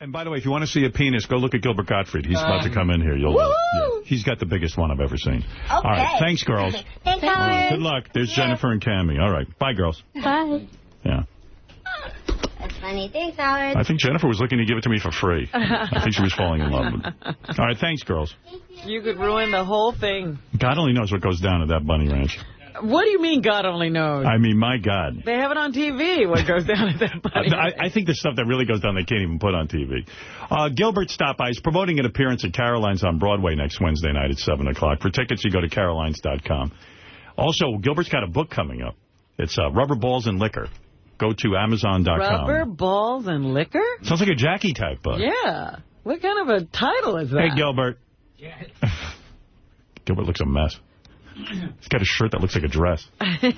And by the way, if you want to see a penis, go look at Gilbert Gottfried. He's about to come in here. He's got the biggest one I've ever seen. Okay. All right. Thanks, girls. Thanks, Howard. Good luck. There's Jennifer and Cammie. All right. Bye, girls. Bye. Yeah. That's funny. Thanks, Howard. I think Jennifer was looking to give it to me for free. I think she was falling in love with it. All right. Thanks, girls. You could ruin the whole thing. God only knows what goes down at that bunny ranch. What do you mean God only knows? I mean, my God. They have it on TV, what goes down at that bunny ranch. I think there's stuff that really goes down they can't even put on TV. Gilbert stopped by. He's promoting an appearance at Caroline's on Broadway next Wednesday night at 7 o'clock. For tickets, you go to carolines.com. Also, Gilbert's got a book coming up. It's Rubber Balls and Liquor. Go to Amazon.com. Rubber Balls and Liquor? Sounds like a Jackie type book. Yeah. What kind of a title is that? Hey, Gilbert. Gilbert looks a mess. He's got a shirt that looks like a dress. Hey,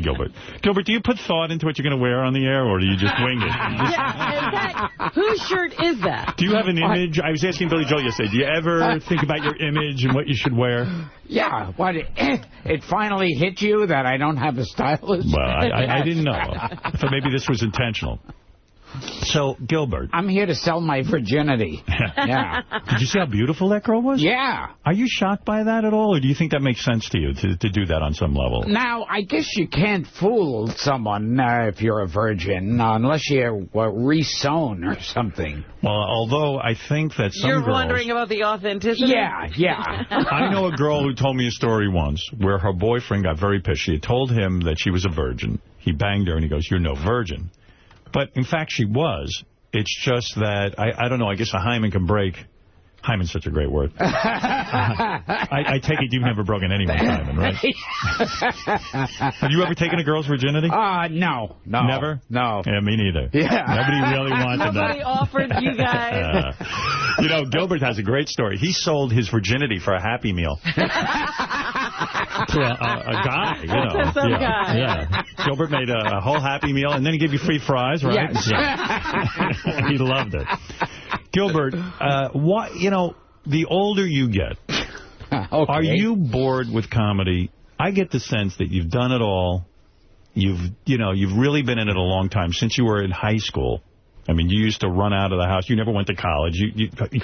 Gilbert. Gilbert, do you put thought into what you're going to wear on the air, or do you just wing it? Whose shirt is that? Do you have an image? I was asking Billy Joel yesterday, do you ever think about your image and what you should wear? Yeah. What? It finally hit you that I don't have a stylist? Well, I didn't know. I thought maybe this was intentional. So, Gilbert. I'm here to sell my virginity. Yeah. Did you see how beautiful that girl was? Yeah. Are you shocked by that at all, or do you think that makes sense to you, to do that on some level? Now, I guess you can't fool someone if you're a virgin, unless you're re-sewn or something. Well, although I think that some You're girls... wondering about the authenticity? Yeah. I know a girl who told me a story once where her boyfriend got very pissed. She had told him that she was a virgin. He banged her, and he goes, "You're no virgin." But, in fact, she was. It's just that, I don't know, I guess a hymen can break. Hymen's such a great word. I take it you've never broken anyone's hymen, right? Have you ever taken a girl's virginity? No. Never? No. Yeah, me neither. Yeah. Nobody really wanted that. Nobody offered you guys. You know, Gilbert has a great story. He sold his virginity for a Happy Meal. To a guy, you know. To some guy. Yeah. Gilbert made a whole Happy Meal, and then he gave you free fries, right? Yes. Yeah. He loved it. Gilbert, the older you get, okay. Are you bored with comedy? I get the sense that you've done it all. You've really been in it a long time, since you were in high school. I mean, you used to run out of the house. You never went to college.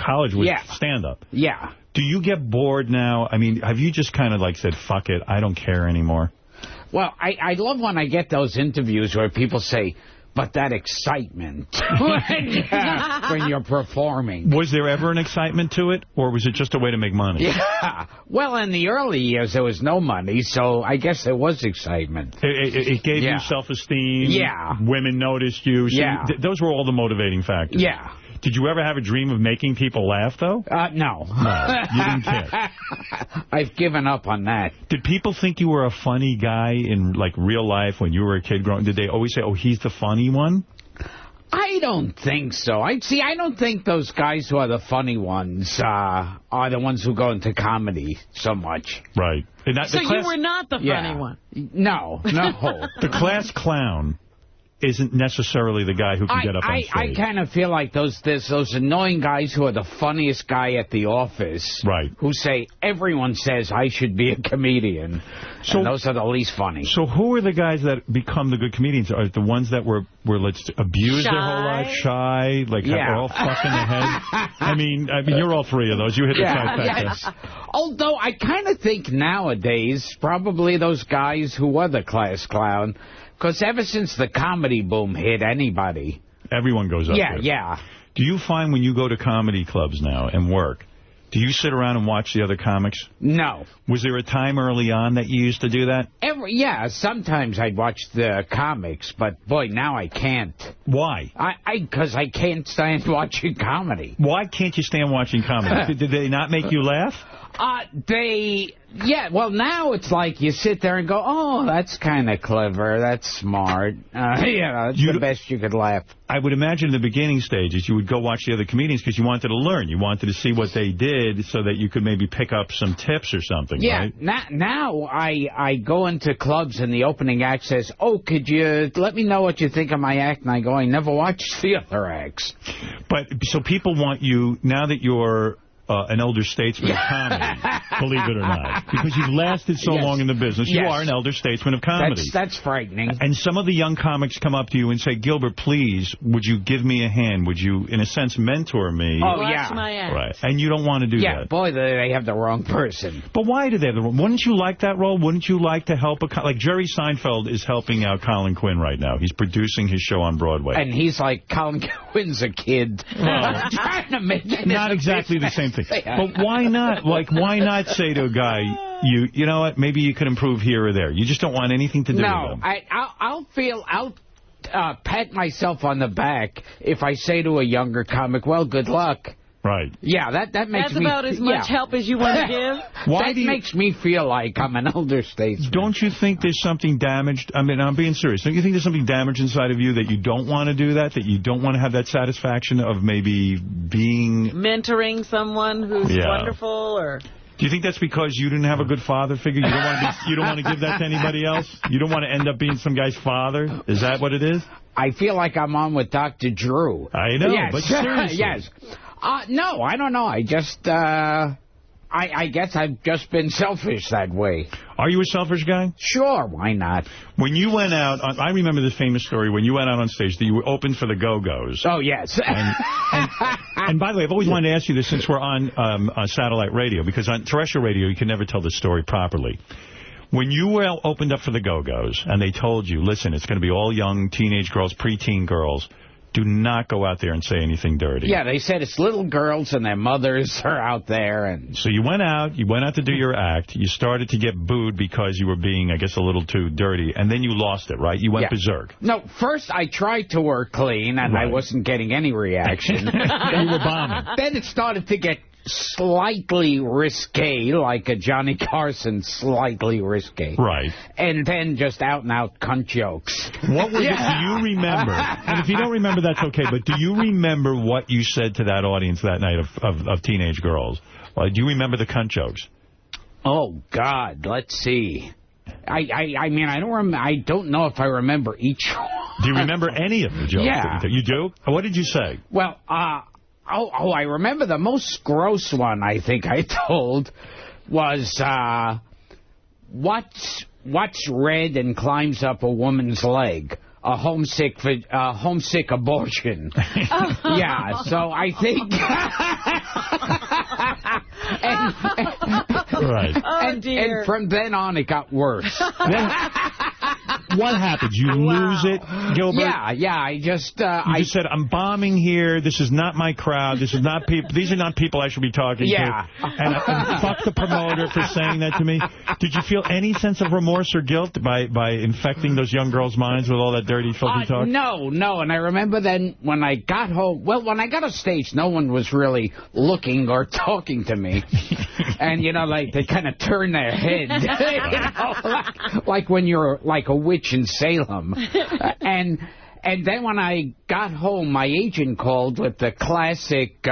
College was stand-up. Yeah. Do you get bored now? I mean, have you just kind of like said, fuck it, I don't care anymore? Well, I love when I get those interviews where people say, but that excitement when you're performing. Was there ever an excitement to it, or was it just a way to make money? Yeah. Well, in the early years, there was no money, so I guess there was excitement. It gave you self-esteem. Yeah. Women noticed you. So yeah. Those were all the motivating factors. Yeah. Did you ever have a dream of making people laugh, though? No. No, you didn't care. I've given up on that. Did people think you were a funny guy in, like, real life when you were a kid growing? Did they always say, oh, he's the funny one? I don't think so. I don't think those guys who are the funny ones are the ones who go into comedy so much. Right. So you were not the funny one? No. The class clown isn't necessarily the guy who can get up on stage. I kind of feel like there's those annoying guys who are the funniest guy at the office. Right. Who say, everyone says I should be a comedian. So, and those are the least funny. So who are the guys that become the good comedians? Are it the ones that were let's abused their whole life? Shy? Like, are all fucked in the head? I mean, you're all three of those. You hit the trifecta. Although I kind of think nowadays, probably those guys who were the class clown, because ever since the comedy boom hit anybody. Everyone goes up there. Yeah. Do you find when you go to comedy clubs now and work, do you sit around and watch the other comics? No. Was there a time early on that you used to do that? Sometimes I'd watch the comics, but boy, now I can't. Why? Because I can't stand watching comedy. Why can't you stand watching comedy? Did they not make you laugh? Well, now it's like you sit there and go, oh, that's kind of clever, that's smart. That's the best you could laugh. I would imagine in the beginning stages you would go watch the other comedians because you wanted to learn. You wanted to see what they did so that you could maybe pick up some tips or something, right? Now I go into clubs and the opening act says, oh, could you let me know what you think of my act? And I go, I never watched the other acts. So people want you, now that you're an elder statesman of comedy, believe it or not. Because you've lasted so long in the business. You are an elder statesman of comedy. That's frightening. And some of the young comics come up to you and say, Gilbert, please, would you give me a hand? Would you, in a sense, mentor me? Oh, Watch my ass. Right. And you don't want to do that. Yeah, boy, they have the wrong person. But why do they have the wrong? Wouldn't you like that role? Wouldn't you like to help? Like Jerry Seinfeld is helping out Colin Quinn right now. He's producing his show on Broadway. And he's like, Colin Quinn's a kid. Well, trying to make it not exactly the same thing. But why not? Like, why not say to a guy, you know what, maybe you could improve here or there. You just don't want anything to do with them. I'll pat myself on the back if I say to a younger comic, well, good luck. Right. Yeah, that makes me... That's about as much help as you want to give? That makes me feel like I'm an elder statesman. Don't you think there's something damaged? I mean, I'm being serious. Don't you think there's something damaged inside of you that you don't want to do that you don't want to have that satisfaction of maybe being... mentoring someone who's wonderful, or... Do you think that's because you didn't have a good father figure? You don't want to give that to anybody else? You don't want to end up being some guy's father? Is that what it is? I feel like I'm on with Dr. Drew. I know, but seriously. Yes. No, I don't know. I just, I guess I've just been selfish that way. Are you a selfish guy? Sure, why not? When you went out, I remember this famous story, when you went out on stage, that you were opened for the Go-Go's. Oh, yes. And by the way, I've always wanted to ask you this since we're on satellite radio, because on terrestrial radio, you can never tell the story properly. When you were opened up for the Go-Go's, and they told you, listen, it's going to be all young teenage girls, preteen girls, do not go out there and say anything dirty. Yeah, they said it's little girls and their mothers are out there. And so you went out to do your act. You started to get booed because you were being, I guess, a little too dirty. And then you lost it, right? You went berserk. No, first I tried to work clean, and I wasn't getting any reaction. You were bombing. Then it started to get slightly risque, like a Johnny Carson, slightly risque. Right. And then just out-and-out cunt jokes. What were do you remember? And if you don't remember, that's okay, but do you remember what you said to that audience that night of teenage girls? Do you remember the cunt jokes? Oh, God, let's see. I mean, I don't know if I remember each one. Do you remember any of the jokes? Yeah. You do? What did you say? Well, I remember the most gross one I think I told was, what's red and climbs up a woman's leg? A homesick abortion. Yeah, so I think... Right. And from then on, it got worse. What happened? You lose it, Gilbert? Yeah. I just said, I'm bombing here. This is not my crowd. These are not people I should be talking to. And fuck the promoter for saying that to me. Did you feel any sense of remorse or guilt by infecting those young girls' minds with all that dirty, filthy talk? No. And I remember then when I got home, when I got off stage, no one was really looking or talking to me. And, like they kind of turn their head, like when you're like a witch in Salem. And then when I got home, my agent called with the classic,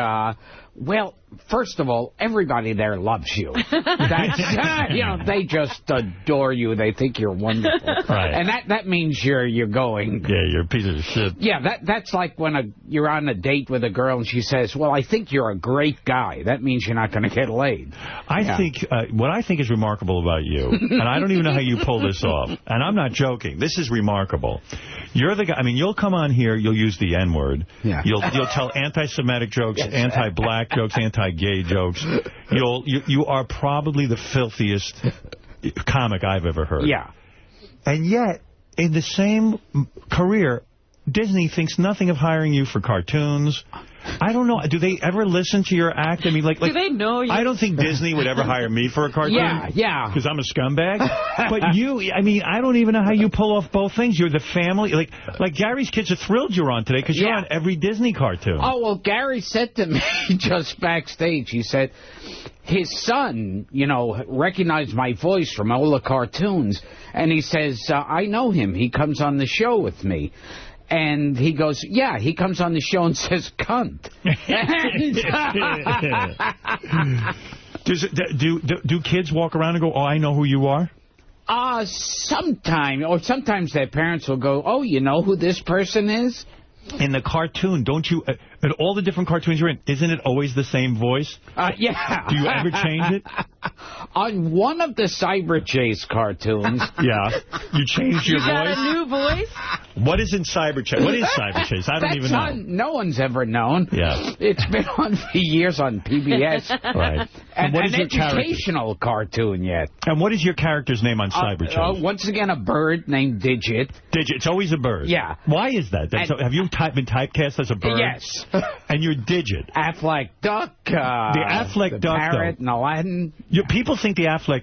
well, first of all, everybody there loves you. That's, they just adore you. They think you're wonderful. Right. And that means you're going. Yeah, you're a piece of shit. Yeah, that's like when you're on a date with a girl and she says, well, I think you're a great guy. That means you're not going to get laid. I think, what I think is remarkable about you, and I don't even know how you pull this off, and I'm not joking, this is remarkable. You're the guy, I mean, you'll come on here, you'll use the N-word. Yeah. You'll tell anti-Semitic jokes, anti-black jokes, anti-gay jokes. You are probably the filthiest comic I've ever heard. Yeah. And yet, in the same career, Disney thinks nothing of hiring you for cartoons. I don't know. Do they ever listen to your act? I mean, like do they know you? I don't think Disney would ever hire me for a cartoon. Yeah. Because I'm a scumbag. But you, I mean, I don't even know how you pull off both things. You're the family. Like Gary's kids are thrilled you're on today because you're on every Disney cartoon. Oh, well, Gary said to me just backstage, he said his son, recognized my voice from all the cartoons. And he says, I know him. He comes on the show with me. And he goes, yeah, he comes on the show and says, cunt. Do kids walk around and go, oh, I know who you are? Sometimes their parents will go, oh, you know who this person is? In the cartoon, don't you... in all the different cartoons you're in, isn't it always the same voice? Yeah. Do you ever change it? On one of the Cyber Chase cartoons... Yeah. You changed your voice? You got a new voice? What is in Cyber Chase? What is Cyber Chase? I don't even know. No one's ever known. Yeah. It's been on for years on PBS. Right. And what is an your educational cartoon yet. And what is your character's name on Cyber Chase? Once again, a bird named Digit. Digit. It's always a bird. Yeah. Why is that? Have you been typecast as a bird? Yes. And you're Digit. Affleck Duck. The Affleck Duck, parrot and Aladdin. People think the Affleck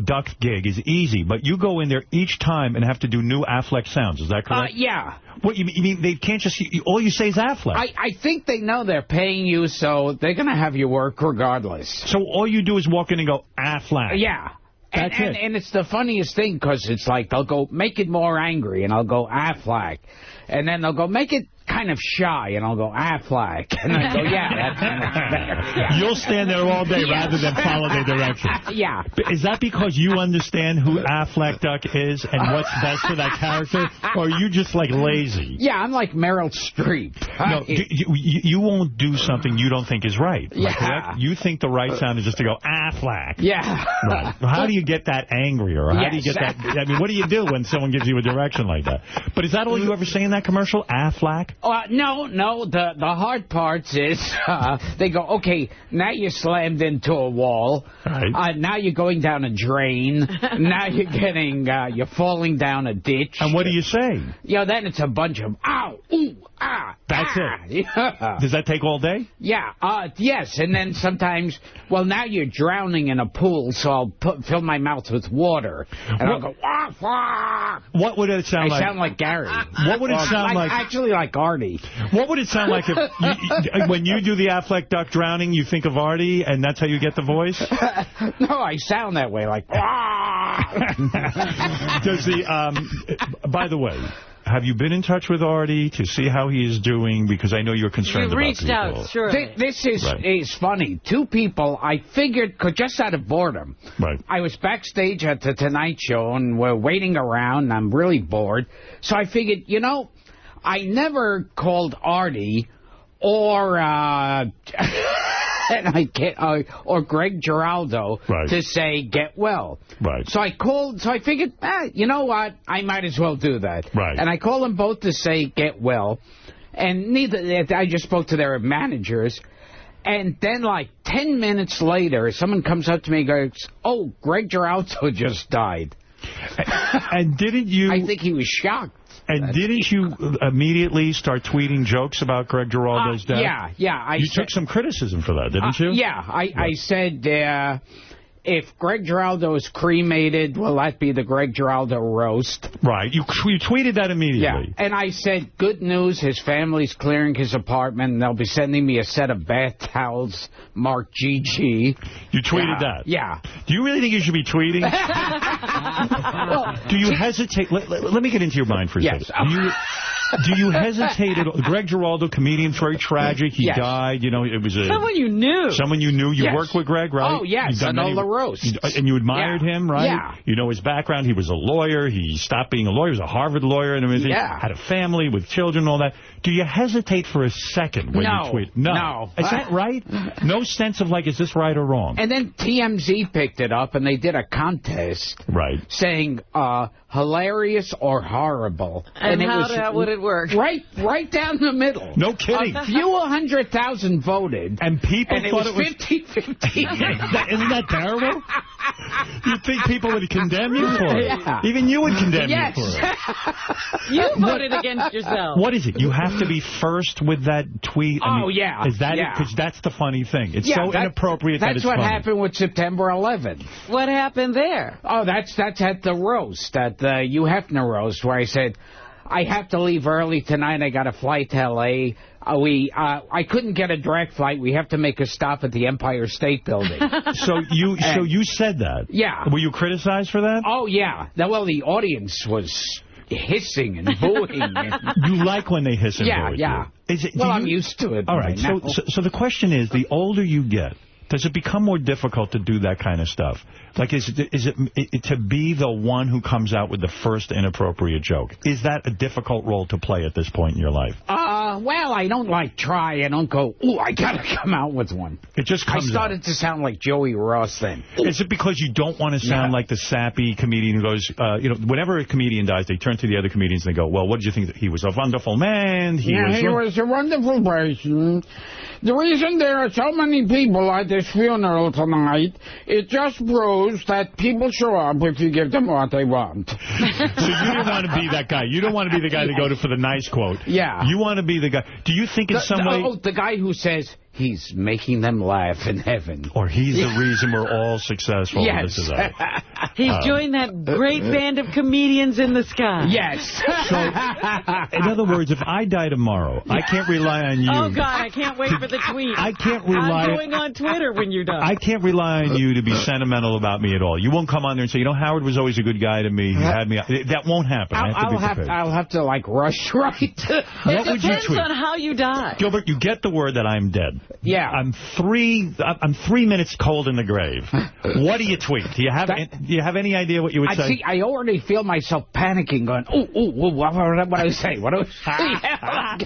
Duck gig is easy, but you go in there each time and have to do new Affleck sounds. Is that correct? Yeah. What, you mean they can't just... all you say is Affleck? I think they know they're paying you, so they're going to have you work regardless. So all you do is walk in and go, Affleck. Yeah. That's it. And it's the funniest thing, because it's like, they'll go, make it more angry, and I'll go, Affleck. And then they'll go, make it kind of shy, and I'll go, Affleck. And I go, yeah, that's better. Yeah. You'll stand there all day rather than follow their directions. Yeah. Is that because you understand who Affleck Duck is and what's best for that character? Or are you just, like, lazy? Yeah, I'm like Meryl Streep. No, you won't do something you don't think is right. Yeah. Correct? You think the right sound is just to go, Affleck. Yeah. Right. How do you get that angry? Or how do you get that... I mean, what do you do when someone gives you a direction like that? But is that all you ever say in that commercial? Affleck? No. The hard parts is they go, okay, now you're slammed into a wall. Right. Now you're going down a drain. Now you're falling down a ditch. And what do you say? Then it's a bunch of ow, ooh, ah. That's it. Yeah. Does that take all day? Yeah. Yes. And then sometimes, now you're drowning in a pool, so I'll fill my mouth with water. And I'll go, ah, ah. What would it sound like? I sound like Gary. What would it sound like? Actually, like Artie. What would it sound like if when you do the Affleck Duck drowning, you think of Artie, and that's how you get the voice? No, I sound that way, like, Does by the way, have you been in touch with Artie to see how he is doing? Because I know you're concerned about people. You reached out, sure. This is funny. Two people, I figured, just out of boredom. Right. I was backstage at the Tonight Show, and we're waiting around, and I'm really bored. So I figured, I never called Artie or... and I can't, or Greg Giraldo to say, get well. Right. So I figured, you know what, I might as well do that. Right. And I called them both to say, get well. And I just spoke to their managers. And then, 10 minutes later, someone comes up to me and goes, oh, Greg Giraldo just died. And didn't you... I think he was shocked. And didn't you immediately start tweeting jokes about Greg Giraldo's death? Yeah. You took some criticism for that, didn't you? Yeah. I said, if Greg Giraldo is cremated, will that be the Greg Giraldo roast? Right. You tweeted that immediately. Yeah. And I said, good news, his family's clearing his apartment, and they'll be sending me a set of bath towels marked GG. You tweeted that? Yeah. Do you really think you should be tweeting? Do you hesitate? Let me get into your mind for a second. Do you hesitate at all? Greg Giraldo, comedian, very tragic. He died. It was someone you knew. Someone you knew. You worked with Greg, right? Oh, yes. And all the roasts. And you admired him, right? Yeah. You know his background. He was a lawyer. He stopped being a lawyer. He was a Harvard lawyer and everything. Yeah. Had a family with children and all that. Do you hesitate for a second when you tweet? No. Is that right? No sense of is this right or wrong? And then TMZ picked it up, and they did a contest. Right. Saying, hilarious or horrible. And how would it work? Right down the middle. No kidding. A few 100,000 voted. And people thought it was 50-50. Isn't that terrible? You'd think people would condemn you for it. Yeah. Even you would condemn you for it. You voted against yourself. What is it? You have to be first with that tweet? Yeah. Is that it? Because that's the funny thing. It's so inappropriate that it's funny. That's what funny. happened with September 11th. What happened there? Oh, that's at the roast, at the Hugh Hefner roast, where I said, I have to leave early tonight. I got a flight to L.A. I couldn't get a direct flight. We have to make a stop at the Empire State Building. So you said that? Yeah. Were you criticized for that? Oh, yeah. Well, the audience was hissing and booing. You like when they hiss and boo? Yeah. I'm used to it. All right. So the question is, the older you get, does it become more difficult to do that kind of stuff? Is it to be the one who comes out with the first inappropriate joke? Is that a difficult role to play at this point in your life? Well, I don't try. I don't go, ooh, I got to come out with one. It just comes I started to sound like Joey Ross then. Is it because you don't want to sound like the sappy comedian who goes, whenever a comedian dies, they turn to the other comedians and they go, well, what did you think? He was a wonderful man. He was a wonderful person. The reason there are so many people at this funeral tonight, it just proves that people show up if you give them what they want. So you don't want to be that guy. You don't want to be the guy to go to for the nice quote. Yeah. You want to be the guy. Do you think in some way... Oh, the guy who says... He's making them laugh in heaven. Or he's the reason we're all successful. Yes. He's joined that great band of comedians in the sky. Yes. So, in other words, if I die tomorrow, I can't rely on you. Oh, God, I can't wait for the tweet. I can't rely... I'm going on Twitter when you die. I can't rely on you to be sentimental about me at all. You won't come on there and say, Howard was always a good guy to me. He had me... That won't happen. I'll have to, rush right. What would you tweet? It depends on how you die. Gilbert, you get the word that I'm dead. Yeah. I'm 3 minutes cold in the grave. What do you tweet? Do you have any idea what you would say? See, I already feel myself panicking, going, what do I say? What do I say?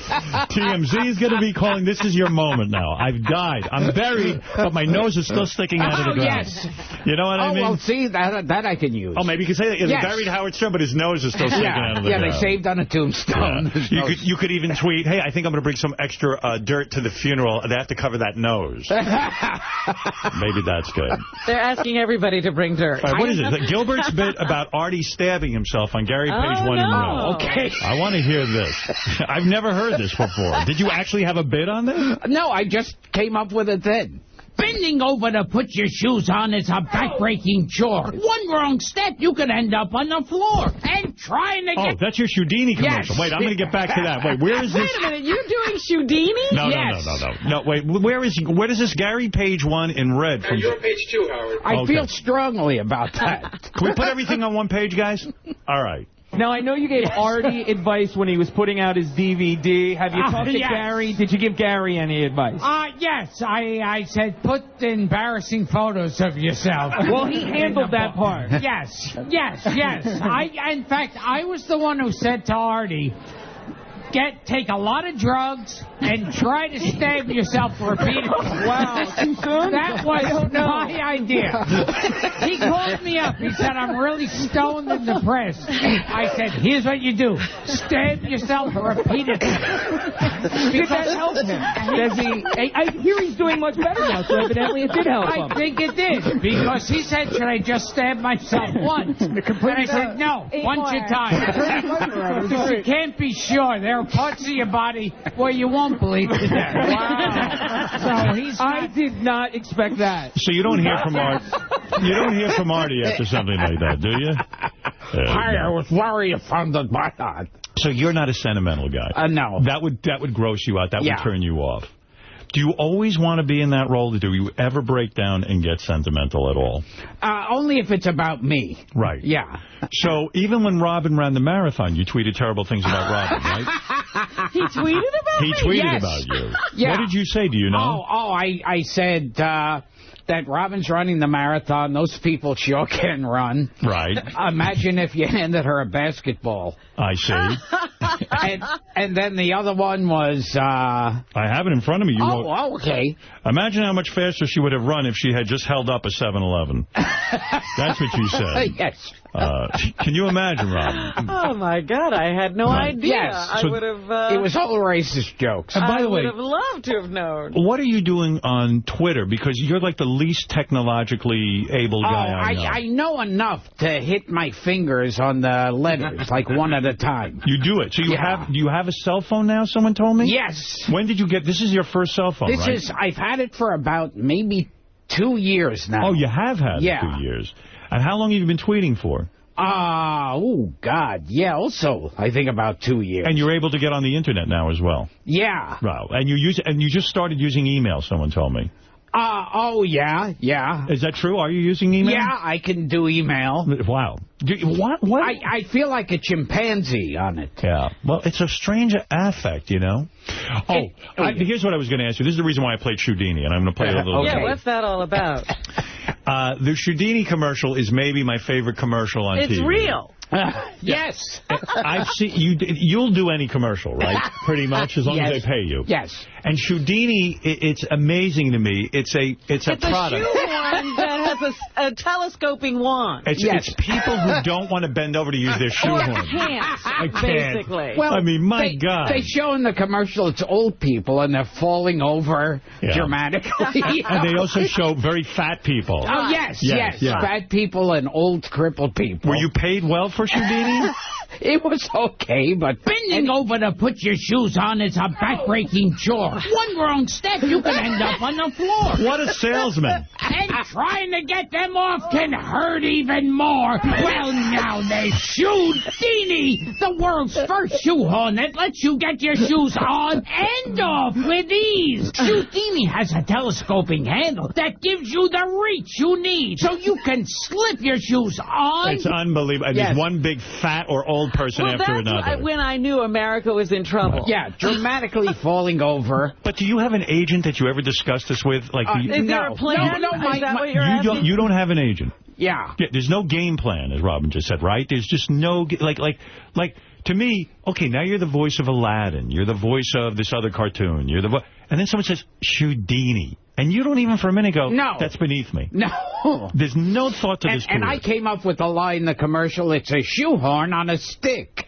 TMZ is going to be calling, this is your moment now. I've died. I'm buried, but my nose is still sticking out of the ground. Yes. You know what I mean? Oh, well, see, that I can use. Oh, maybe you could say that. Yes. Buried Howard Stern, but his nose is still sticking out of the ground. Yeah, they saved on a tombstone. Yeah. You could even tweet, hey, I think I'm going to bring some extra dirt to the funeral. They have to cover that nose. Maybe that's good. They're asking everybody to bring dirt. Right, what is it? Gilbert's bit about Artie stabbing himself on Gary Page 1 in Row. Okay. I want to hear this. I've never heard this before. Did you actually have a bit on this? No, I just came up with it then. Bending over to put your shoes on is a back-breaking chore. One wrong step, you could end up on the floor. And trying to get... Oh, that's your Houdini commercial. Yes. Wait, I'm going to get back to that. Wait, where is this? Wait a minute, you're doing Houdini? No, wait, where is this Gary Page 1 in red? From... You're on page 2, Howard. I feel strongly about that. Can we put everything on one page, guys? All right. Now, I know you gave Artie advice when he was putting out his DVD. Have you talked to Gary? Did you give Gary any advice? Yes. I said, put embarrassing photos of yourself. Well, he handled that part. Yes. In fact, I was the one who said to Artie, take a lot of drugs and try to stab yourself repeatedly. Wow, too soon? That was my idea. He called me up. He said, I'm really stoned and depressed. I said, here's what you do. Stab yourself repeatedly. Did that help him? I hear he's doing much better now, so evidently it did help him. I think it did, because he said, should I just stab myself once? And I said, no, once your time. You can't be sure. There are parts of your body where you won't bleed to death. Wow. So I did not expect that. So you don't hear from Artie after something like that, do you? I was very offended by that. So you're not a sentimental guy? No. That would gross you out. That would turn you off. Do you always want to be in that role? Do you ever break down and get sentimental at all? Only if it's about me. Right. Yeah. So even when Robin ran the marathon, you tweeted terrible things about Robin, right? He tweeted about me? He tweeted about you. Yeah. What did you say? Do you know? I said that Robin's running the marathon. Those people sure can run. Right. Imagine if you handed her a basketball. I see. and then the other one was... I have it in front of me. Okay. Imagine how much faster she would have run if she had just held up a 7-Eleven. That's what you said. Yes. Can you imagine, Robin? Oh, my God. I had no idea. Yes. I would have... it was all racist jokes. And by the way, I would have loved to have known. What are you doing on Twitter? Because you're like the least technologically able guy I know. I know enough to hit my fingers on the letters, like one at a time. You do it. So do you have a cell phone now, someone told me? Yes. When did you get... This is your first cell phone, right? I've had it for about maybe 2 years now. Oh, you have had it 2 years. And how long have you been tweeting for? Oh, God. Yeah, also, I think about 2 years. And you're able to get on the Internet now as well? Yeah. Wow. And you just started using email, someone told me. Yeah. Is that true? Are you using email? Yeah, I can do email. Wow. What? I feel like a chimpanzee on it. Yeah. Well, it's a strange affect, you know? Here's what I was going to ask you. This is the reason why I played Houdini, and I'm going to play it a little bit. Yeah, what's that all about? The Houdini commercial is maybe my favorite commercial on TV. It's real. Yes. I've seen you'll do any commercial, right? Pretty much, as long as they pay you. Yes. And Houdini, it's amazing to me. It's a product. It's a shoehorn that has a telescoping wand. It's people who don't want to bend over to use their shoehorn. I can't, basically. Well, I mean, my God. They show in the commercial it's old people and they're falling over dramatically. And they also show very fat people. Oh, yes. Fat people and old crippled people. Were you paid well for Houdini? It was okay, but... Bending over to put your shoes on is a back-breaking chore. One wrong step, you could end up on the floor. What a salesman. And trying to get them off can hurt even more. Well, now there's Houdini, the world's first shoehorn that lets you get your shoes on and off with ease. Houdini has a telescoping handle that gives you the reach you need, so you can slip your shoes on. It's unbelievable. And there's one big fat or old person after another. That's when I knew America was in trouble. Yeah, dramatically falling over. But do you have an agent that you ever discussed this with? Like, is there a plan? No, is that what you're asking? You don't have an agent. Yeah. There's no game plan, as Robin just said, right? There's just no, like to me, okay, now you're the voice of Aladdin. You're the voice of this other cartoon. You're the and then someone says, Houdini. And you don't even for a minute go, no, that's beneath me. No. There's no thought to this. And I came up with the line in the commercial, it's a shoehorn on a stick.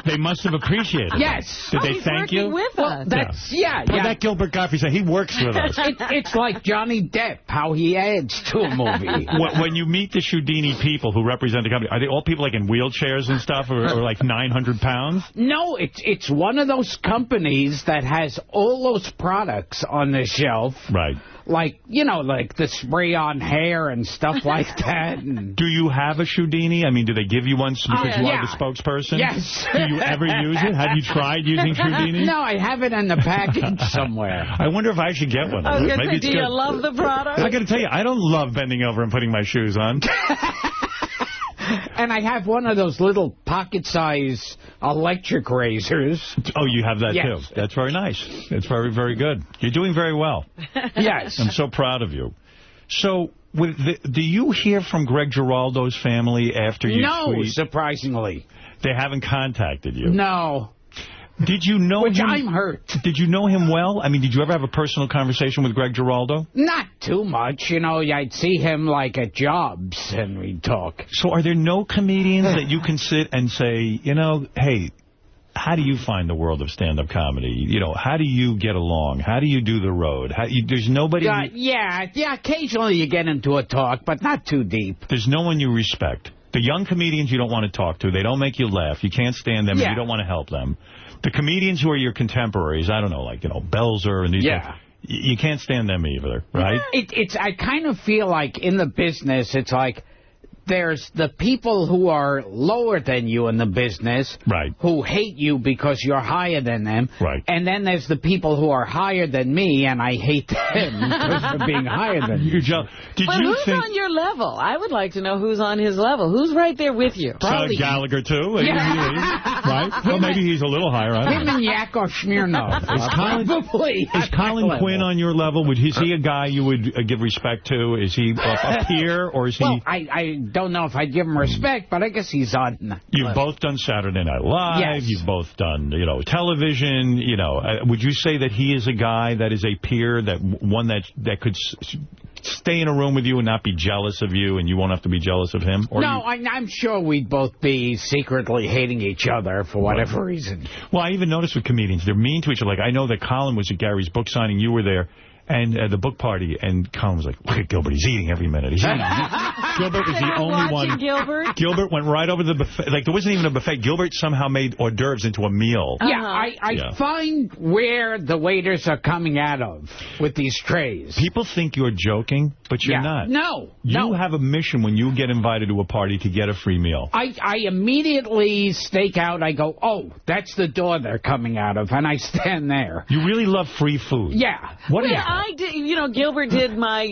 They must have appreciated it. Yes. Did they thank you? With us. That's, Well, that Gilbert Gottfried said he works with us. It's like Johnny Depp, how he adds to a movie. When you meet the Houdini people who represent the company, are they all people like in wheelchairs and stuff or like 900 pounds? No, it's one of those companies that has all those products on the shelf. Right. Like, like the spray-on hair and stuff like that. And... Do you have a Houdini? I mean, do they give you one because you are the spokesperson? Yes. Do you ever use it? Have you tried using Houdini? No, I have it in the package somewhere. I wonder if I should get one. Maybe do you love the product? I got to tell you, I don't love bending over and putting my shoes on. And I have one of those little pocket-size electric razors. Oh, you have that, too. That's very nice. That's very, very good. You're doing very well. Yes. I'm so proud of you. So, do you hear from Greg Giraldo's family after you tweet? No, surprisingly. They haven't contacted you? No. Did you know him? I'm hurt. Did you know him well? I mean, did you ever have a personal conversation with Greg Giraldo? Not too much. I'd see him like at jobs and we'd talk. So are there no comedians that you can sit and say, hey, how do you find the world of stand-up comedy? How do you get along? How do you do the road? There's nobody... Yeah, occasionally you get into a talk, but not too deep. There's no one you respect. The young comedians you don't want to talk to. They don't make you laugh. You can't stand them. And you don't want to help them. The comedians who are your contemporaries, I don't know, like, Belzer and these guys, you can't stand them either, right? I kind of feel like in the business, it's like there's the people who are lower than you in the business who hate you because you're higher than them. Right. And then there's the people who are higher than me, and I hate them because of being higher than me. Who's on your level? I would like to know who's on his level. Who's right there with you? Probably Gallagher, too. Right? Well, maybe he's a little higher. Him and Yakov Smirnoff. Is Colin Quinn on your level? Is he a guy you would give respect to? Is he a peer, or is he... Well, I don't know if I'd give him respect, but I guess he's on. You've both done Saturday Night Live. Yes. You've both done, television. Would you say that he is a guy that is a peer, that could stay in a room with you and not be jealous of you, and you won't have to be jealous of him? Or no, I'm sure we'd both be secretly hating each other for whatever reason. Well, I even noticed with comedians, they're mean to each other. Like, I know that Colin was at Gary's book signing. You were there. And the book party, and Colin was like, look at Gilbert, he's eating every minute. He's eating. Gilbert was the only one. Gilbert went right over to the buffet. Like, there wasn't even a buffet. Gilbert somehow made hors d'oeuvres into a meal. Yeah, I find where the waiters are coming out of with these trays. People think you're joking, but you're not. No. You have a mission when you get invited to a party to get a free meal. I immediately stake out. I go, oh, that's the door they're coming out of, and I stand there. You really love free food. Yeah. What is I did, Gilbert did my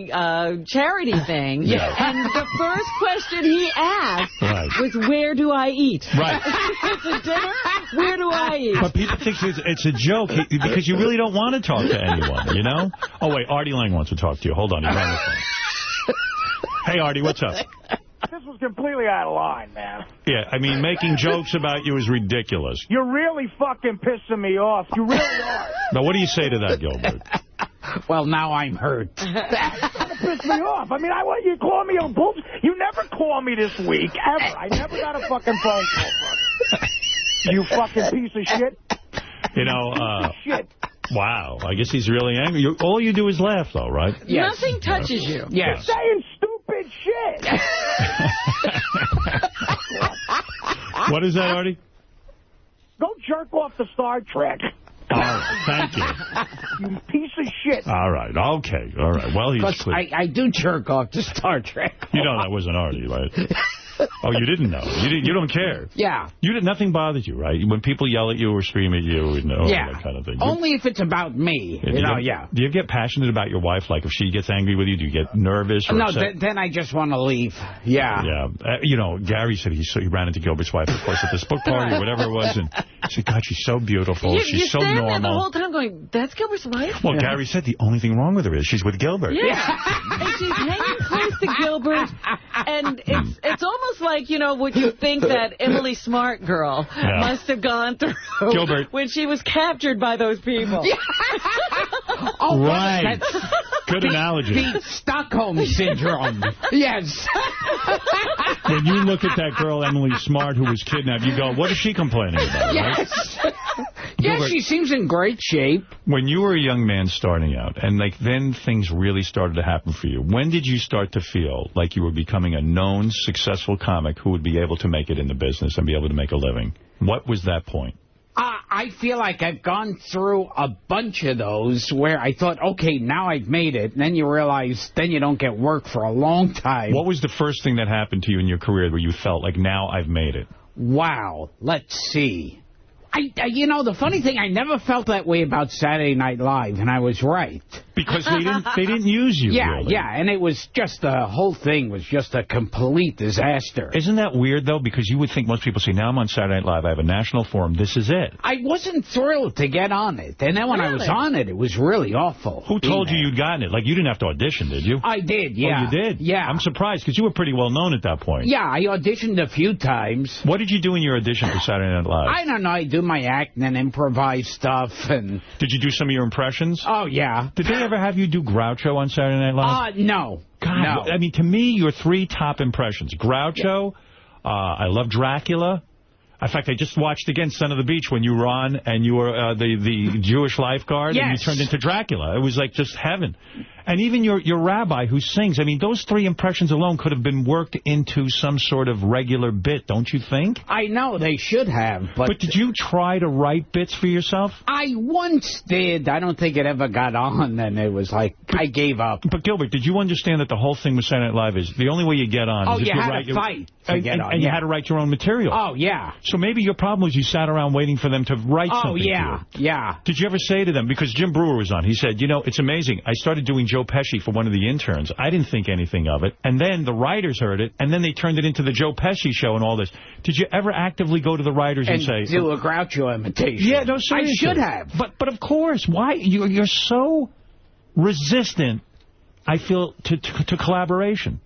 charity thing, and the first question he asked was, where do I eat? Right. It's a dinner, where do I eat? But people think it's a joke because you really don't want to talk to anyone, Oh, wait, Artie Lang wants to talk to you. Hold on, he's on the phone. Hey, Artie, what's up? This was completely out of line, man. Yeah, I mean, making jokes about you is ridiculous. You're really fucking pissing me off. You really are. Now, what do you say to that, Gilbert? Well, now I'm hurt. That pissed me off. I mean, you call me a bullshit. You never call me this week, ever. I never got a fucking phone call from you. You fucking piece of shit. You know, shit. Wow, I guess he's really angry. All you do is laugh, though, right? Yes. Nothing touches you. Yes. You're saying stupid shit. What is that, Artie? Go jerk off to Star Trek. All right, thank you. You piece of shit. All right, okay, all right. Well, he's clear. I do jerk off to Star Trek. You know that wasn't Artie, right? Oh, you didn't know. You don't care. Yeah. Nothing bothers you, right? When people yell at you or scream at you and all that kind of thing. Only if it's about me. Do you get passionate about your wife? Like if she gets angry with you, do you get nervous or upset? Then I just want to leave. Yeah. Yeah. Gary said he ran into Gilbert's wife, of course, at this book party or whatever it was, and he said, God, she's so beautiful. She's so normal. There the whole time going, that's Gilbert's wife? Well, Gary said the only thing wrong with her is she's with Gilbert. Yeah. And she's hanging close to Gilbert, and it's almost like, what you think that Emily Smart girl must have gone through Gilbert. when she was captured by those people. Oh, right. Good analogy. The Stockholm Syndrome. Yes. When you look at that girl, Emily Smart, who was kidnapped, you go, what is she complaining about? Yes. Right? Yes, she seems in great shape. When you were a young man starting out, and then things really started to happen for you, when did you start to feel like you were becoming a known, successful comic who would be able to make it in the business and be able to make a living? What was that point? I feel like I've gone through a bunch of those where I thought, okay, now I've made it. And then you realize, then you don't get work for a long time. What was the first thing that happened to you in your career where you felt like, now I've made it? Wow. Let's see. The funny thing, I never felt that way about Saturday Night Live, and I was right. Because they didn't use you, really. Yeah, and it was just, the whole thing was just a complete disaster. Isn't that weird, though? Because you would think most people say, now I'm on Saturday Night Live, I have a national forum, this is it. I wasn't thrilled to get on it, and then when I was on it, it was really awful. Who told you you'd gotten it? Like, you didn't have to audition, did you? I did, yeah. Oh, you did? Yeah. I'm surprised, because you were pretty well known at that point. Yeah, I auditioned a few times. What did you do in your audition for Saturday Night Live? I don't know, I do my act and then improvise stuff. And did you do some of your impressions? Oh, yeah. Did they ever have you do Groucho on Saturday Night Live? No. God, no. I mean, to me, your three top impressions. Groucho, I love Dracula. In fact, I just watched again Son of the Beach when you were on and you were the Jewish lifeguard and you turned into Dracula. It was like just heaven. And even your rabbi who sings, I mean, those three impressions alone could have been worked into some sort of regular bit, don't you think? I know, they should have. But did you try to write bits for yourself? I once did. I don't think it ever got on, and it was like, I gave up. But Gilbert, did you understand that the whole thing with Saturday Night Live is the only way you get on is if you had to fight to get on. And you had to write your own material. Oh, yeah. So maybe your problem was you sat around waiting for them to write something to you. Yeah. Did you ever say to them, because Jim Brewer was on, he said, it's amazing. I started doing Joe Pesci for one of the interns. I didn't think anything of it. And then the writers heard it, and then they turned it into the Joe Pesci show and all this. Did you ever actively go to the writers and say... do a Groucho imitation? Yeah, no, seriously. I should have. But of course, why? You're so resistant, I feel, to collaboration.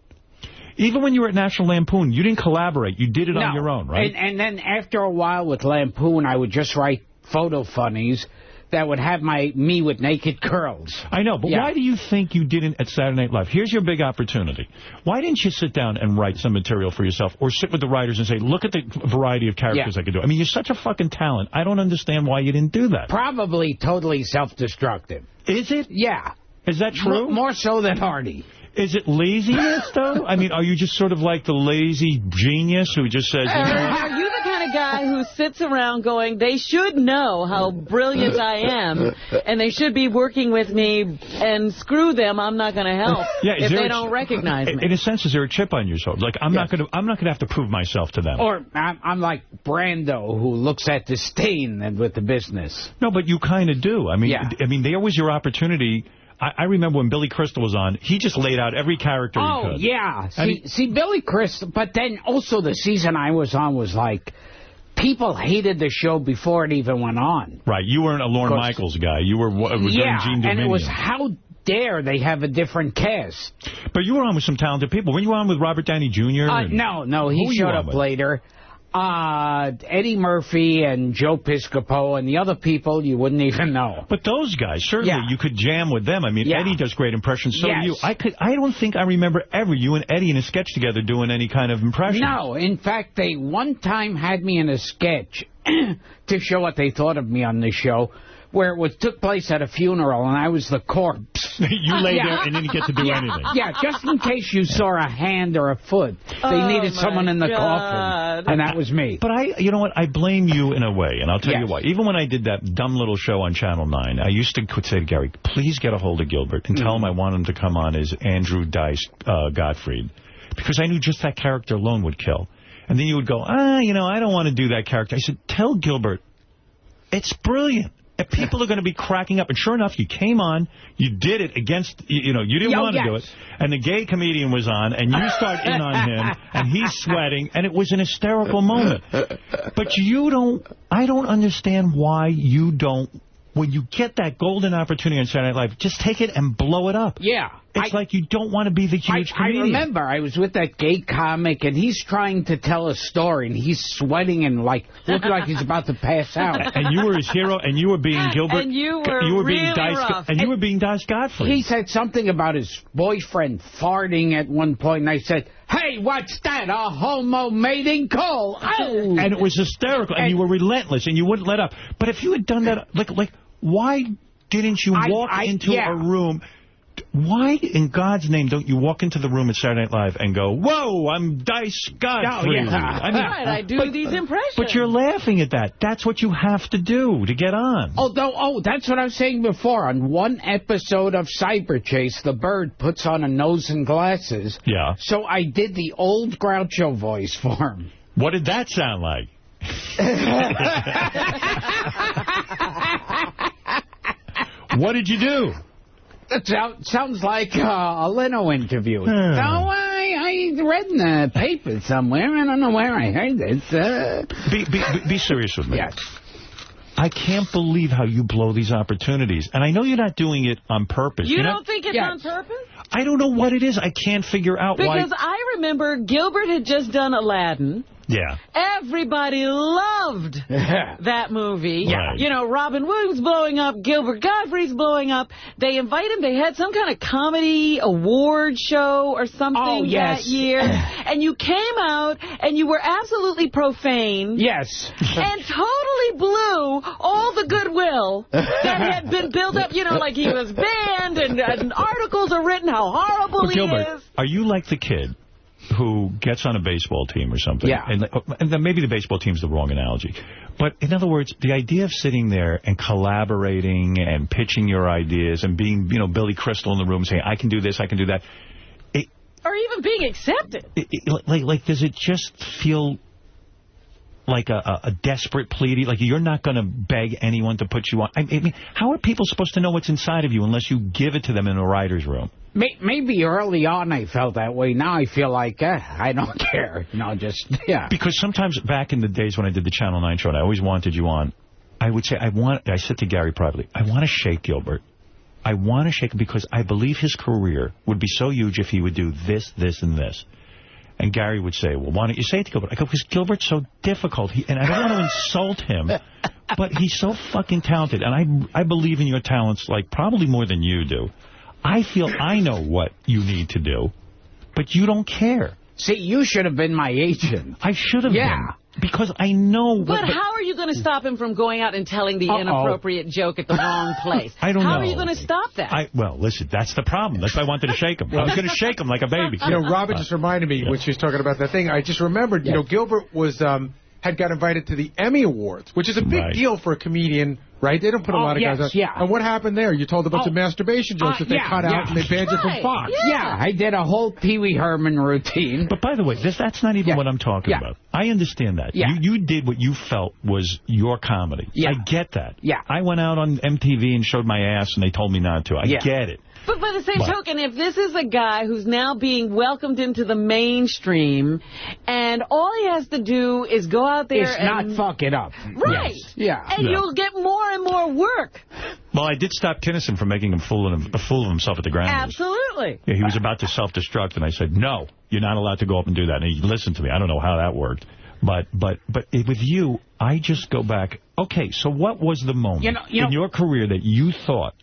Even when you were at National Lampoon, you didn't collaborate. You did it on your own, right? And then after a while with Lampoon, I would just write photo funnies that would have me with naked curls. I know, but why do you think you didn't at Saturday Night Live? Here's your big opportunity. Why didn't you sit down and write some material for yourself or sit with the writers and say, look at the variety of characters I could do? I mean, you're such a fucking talent. I don't understand why you didn't do that. Probably totally self-destructive. Is it? Yeah. Is that true? More so than Artie. Is it laziness, though? I mean, are you just sort of like the lazy genius who just says... Are you the kind of guy who sits around going, they should know how brilliant I am, and they should be working with me, and screw them, I'm not going to help if they don't recognize me? In a sense, is there a chip on your shoulder? Like, I'm not going to have to prove myself to them. Or I'm like Brando, who looks at disdain with the business. No, but you kind of do. I mean, there was your opportunity... I remember when Billy Crystal was on, he just laid out every character he could. Oh, yeah. See, Billy Crystal, but then also the season I was on was like, people hated the show before it even went on. Right. You weren't a Lorne Michaels guy. You were doing Gene Dominion. And it was how dare they have a different cast. But you were on with some talented people. Were you on with Robert Downey Jr.? No, he showed up later. Eddie Murphy and Joe Piscopo and the other people you wouldn't even know. But those guys, certainly you could jam with them. I mean, Eddie does great impressions, so do you. I don't think I remember ever you and Eddie in a sketch together doing any kind of impression. No, in fact, they one time had me in a sketch to show what they thought of me on the show, where it took place at a funeral, and I was the corpse. You lay there and didn't get to do anything. Yeah, just in case you saw a hand or a foot. They needed someone in the coffin, and that was me. But you know what? I blame you in a way, and I'll tell you why. Even when I did that dumb little show on Channel 9, I used to say to Gary, please get a hold of Gilbert and tell him I want him to come on as Andrew Dice Gottfried, because I knew just that character alone would kill. And then you would go, I don't want to do that character. I said, tell Gilbert, it's brilliant. And people are going to be cracking up. And sure enough, you came on, you did it against, you didn't want to do it. And the gay comedian was on, and you start in on him, and he's sweating, and it was an hysterical moment. But I don't understand why you don't, when you get that golden opportunity on Saturday Night Live, just take it and blow it up. Yeah. It's like you don't want to be the huge comedian. I remember I was with that gay comic, and he's trying to tell a story, and he's sweating and looking like he's about to pass out. And you were his hero, and you were being Gilbert. And you were being really Dice, rough. and you were being Dice Gottfried. He said something about his boyfriend farting at one point, and I said, hey, what's that, a homo mating call? Oh! And it was hysterical, and you were relentless, and you wouldn't let up. But if you had done that, like why didn't you walk into a room... Why, in God's name, don't you walk into the room at Saturday Night Live and go, whoa, I'm Dice Gottfried? I do these impressions. But you're laughing at that. That's what you have to do to get on. That's what I was saying before. On one episode of Cyber Chase, the bird puts on a nose and glasses. Yeah. So I did the old Groucho voice for him. What did that sound like? What did you do? That sounds like a Leno interview. So I read in the paper somewhere. I don't know where I heard it. Be serious with me. Yes. I can't believe how you blow these opportunities. And I know you're not doing it on purpose. You don't think it's on purpose? I don't know what it is. I can't figure out why. Because I remember Gilbert had just done Aladdin. Yeah. Everybody loved that movie. Yeah. Robin Williams blowing up, Gilbert Gottfried's blowing up. They invite him. They had some kind of comedy award show or something that year. And you came out and you were absolutely profane. Yes. And totally blew all the goodwill that had been built up. Like he was banned and articles are written how horrible Gilbert, he is. Are you like the kid who gets on a baseball team or something? Yeah. And then maybe the baseball team's the wrong analogy. But in other words, the idea of sitting there and collaborating and pitching your ideas and being, Billy Crystal in the room saying, I can do this, I can do that. Or even being accepted. Does it just feel like a desperate plea? Like you're not going to beg anyone to put you on? I mean, how are people supposed to know what's inside of you unless you give it to them in a writer's room? Maybe early on I felt that way. Now I feel like, I don't care. Because sometimes back in the days when I did the Channel 9 show and I always wanted you on, I would say, I said to Gary privately, I want to shake Gilbert. I want to shake him because I believe his career would be so huge if he would do this, this, and this. And Gary would say, well, why don't you say it to Gilbert? I go, because Gilbert's so difficult. And I don't want to insult him, but he's so fucking talented. And I believe in your talents, like, probably more than you do. I feel I know what you need to do, but you don't care. See, you should have been my agent. I should have been. Because I know... But how are you going to stop him from going out and telling the inappropriate joke at the wrong place? I don't know. How are you going to stop that? Well, listen, that's the problem. That's why I wanted to shake him. I was going to shake him like a baby. Robert just reminded me, when she was talking about that thing, I just remembered, Gilbert was... had got invited to the Emmy Awards, which is a big deal for a comedian, right? They don't put a lot of guys on. And what happened there? You told a bunch of masturbation jokes that they cut out and they banned you from Fox. I did a whole Pee Wee Herman routine. But by the way, that's not even what I'm talking about. I understand that. You did what you felt was your comedy. I get that. I went out on MTV and showed my ass and they told me not to. I get it. But by the same token, if this is a guy who's now being welcomed into the mainstream, and all he has to do is go out there and not fuck it up. Right. Yes. And you'll get more and more work. Well, I did stop Kinnison from making a fool of himself at the Grammys. Absolutely. Yeah, he was about to self-destruct, and I said, no, you're not allowed to go up and do that. And he listened to me. I don't know how that worked. But with you, I just go back. Okay, so what was the moment in your career that you thought,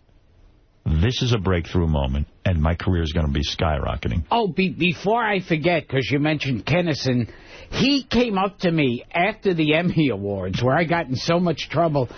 this is a breakthrough moment, and my career is going to be skyrocketing? Oh, before I forget, because you mentioned Kinnison, he came up to me after the Emmy Awards, where I got in so much trouble,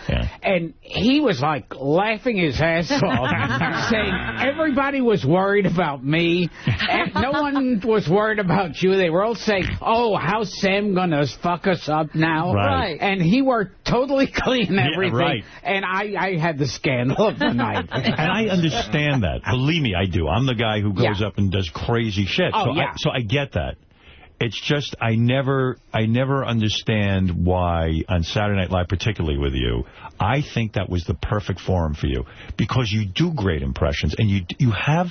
and he was, like, laughing his ass off, saying everybody was worried about me, and no one was worried about you. They were all saying, oh, how's Sam going to fuck us up now? Right. And he worked totally clean everything, right. and I had the scandal of the night. And I understand that. Believe me, I do. I'm the guy who goes up and does crazy shit. Oh, so I get that. It's just I never understand why on Saturday Night Live, particularly with you, I think that was the perfect forum for you, because you do great impressions and you have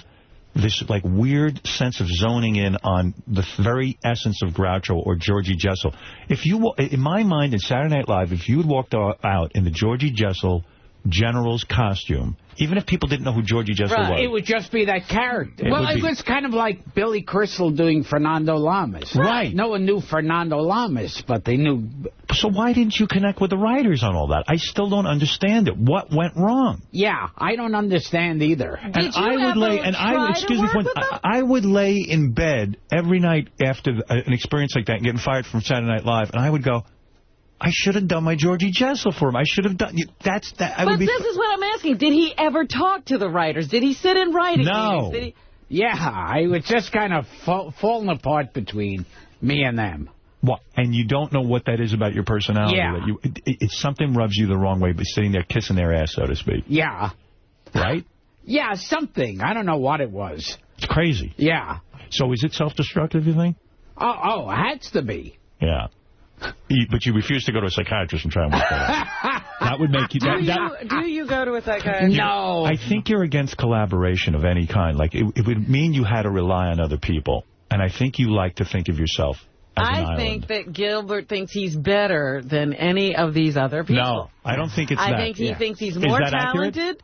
this like weird sense of zoning in on the very essence of Groucho or Georgie Jessel. If you, in my mind, in Saturday Night Live, if you had walked out in the Georgie Jessel general's costume, even if people didn't know who Georgie Jessel was, it would just be that character. It was kind of like Billy Crystal doing Fernando Lamas. Right. No one knew Fernando Lamas, but they knew. So why didn't you connect with the writers on all that? I still don't understand it. What went wrong? Yeah, I don't understand either. Did I would lay in bed every night after an experience like that and getting fired from Saturday Night Live, and I would go, I should have done my Georgie Jessel for him. I should have done... This is what I'm asking. Did he ever talk to the writers? Did he sit in writing meetings? Did he... Yeah, I was just kind of falling apart between me and them. What? And you don't know what that is about your personality? Yeah. That it's something rubs you the wrong way, but sitting there kissing their ass, so to speak. Yeah. Right? Yeah, something. I don't know what it was. It's crazy. Yeah. So is it self-destructive, you think? Oh, it has to be. Yeah. But you refuse to go to a psychiatrist and try and work that out. That would make you... Do you go to a psychiatrist? No. I think you're against collaboration of any kind. Like, it would mean you had to rely on other people. And I think you like to think of yourself as an island. I think that Gilbert thinks he's better than any of these other people. No, I don't think it's that. I think he thinks he's more talented.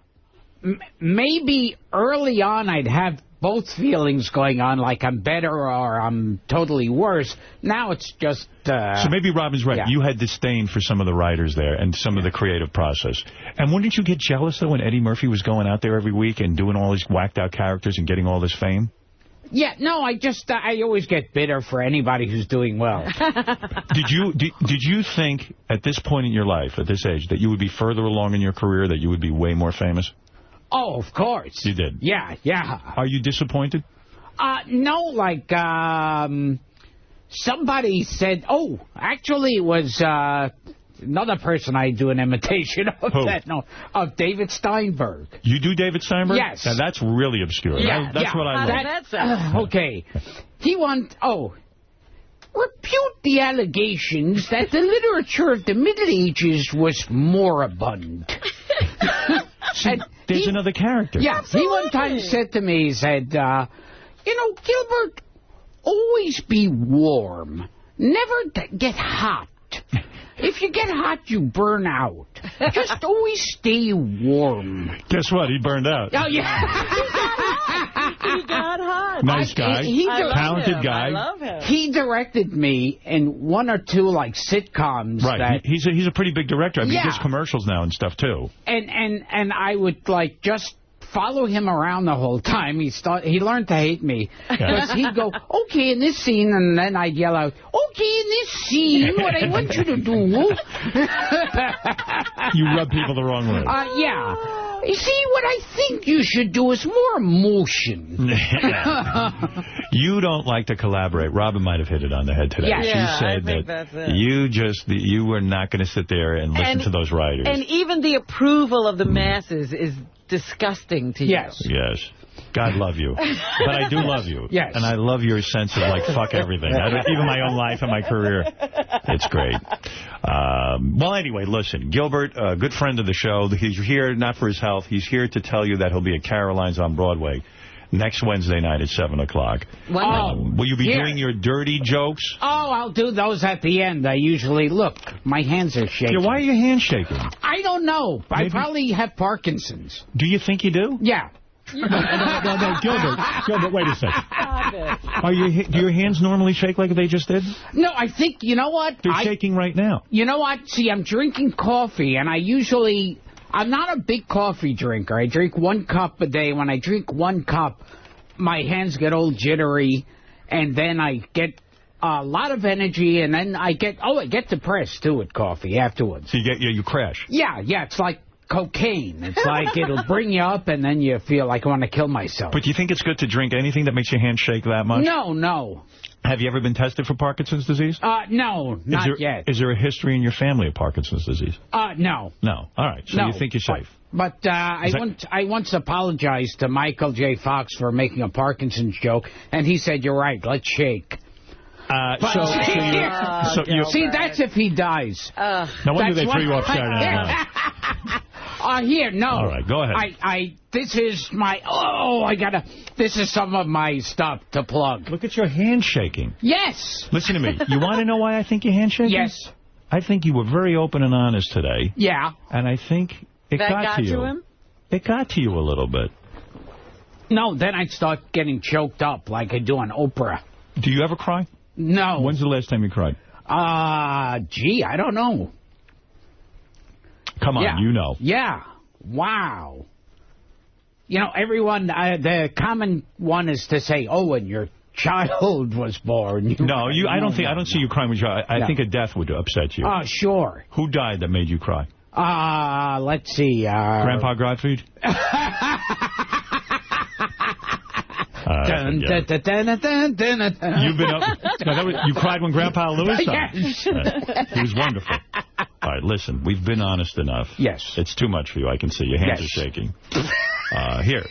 Maybe early on I'd have both feelings going on, like I'm better or I'm totally worse. Now it's just... So maybe Robin's right. Yeah. You had disdain for some of the writers there and some of the creative process. And wouldn't you get jealous, though, when Eddie Murphy was going out there every week and doing all these whacked-out characters and getting all this fame? Yeah, no, I always get bitter for anybody who's doing well. Did you think, at this point in your life, at this age, that you would be further along in your career, that you would be way more famous? Oh, of course. You did? Yeah. Are you disappointed? No, like, somebody said, actually it was another person I do an imitation of. Who? Of David Steinberg. You do David Steinberg? Yes. Now, that's really obscure. Yeah, that's what I love. That sounds. Okay. He refute the allegations that the literature of the Middle Ages was moribund. See, there's another character. Yeah, Absolutely. He one time said to me, he said, Gilbert, always be warm. Never get hot. If you get hot, you burn out. Just always stay warm. Guess what? He burned out. Oh, yeah. He got hot. Nice guy. Talented guy. I love him. He directed me in one or two, like, sitcoms. Right. He's a pretty big director. I mean, he does commercials now and stuff, too. And I would, like, just follow him around the whole time. He learned to hate me. Because he'd go, okay, in this scene, and then I'd yell out, okay, in this scene, what I want you to do. You rub people the wrong way. Yeah. You see, what I think you should do is more emotion. You don't like to collaborate. Robin might have hit it on the head today. Yeah, she said that you were not going to sit there and listen to those writers. And even the approval of the masses is disgusting to you. Yes. God love you. But I do love you. Yes. And I love your sense of, like, fuck everything. Even my own life and my career. It's great. Well, anyway, listen. Gilbert, a good friend of the show. He's here not for his health. He's here to tell you that he'll be at Caroline's on Broadway next Wednesday night at 7 o'clock. Will you be doing your dirty jokes? Oh, I'll do those at the end. I usually, look, my hands are shaking. Yeah, why are your hands shaking? I don't know. I probably have Parkinson's. Do you think you do? Yeah. No, Gilbert, wait a second. Do your hands normally shake like they just did? No, I think, you know what? They're shaking right now. You know what? See, I'm drinking coffee, and I'm not a big coffee drinker. I drink 1 cup a day. When I drink 1 cup, my hands get all jittery, and then I get a lot of energy, and then I get depressed, too, with coffee afterwards. So you crash? Yeah, it's like cocaine. It's like it'll bring you up, and then you feel like I want to kill myself. But do you think it's good to drink anything that makes your hands shake that much? No. Have you ever been tested for Parkinson's disease? No, not yet. Is there a history in your family of Parkinson's disease? No. No. All right. So you think you're safe? But I once apologized to Michael J. Fox for making a Parkinson's joke, and he said, "You're right. Let's shake." See, that's if he dies. No wonder they threw you off Saturday Night Live. Here, no. All right, go ahead. This is my, this is some of my stuff to plug. Look at your hand shaking. Yes. Listen to me. You want to know why I think your hand shaking? Yes. I think you were very open and honest today. Yeah. And I think it got to you. Him? It got to you a little bit. No, then I'd start getting choked up like I do on Oprah. Do you ever cry? No. When's the last time you cried? Gee, I don't know. Come on, you know. Yeah. Wow. You know, everyone, the common one is to say, oh, when your child was born. I don't see you crying when I think a death would upset you. Sure. Who died that made you cry? Let's see. Grandpa Gottfried? You've been up. You cried when Grandpa Lewis died? Yes. He was wonderful. All right, listen, we've been honest enough. Yes. It's too much for you. I can see your hands are shaking. Here,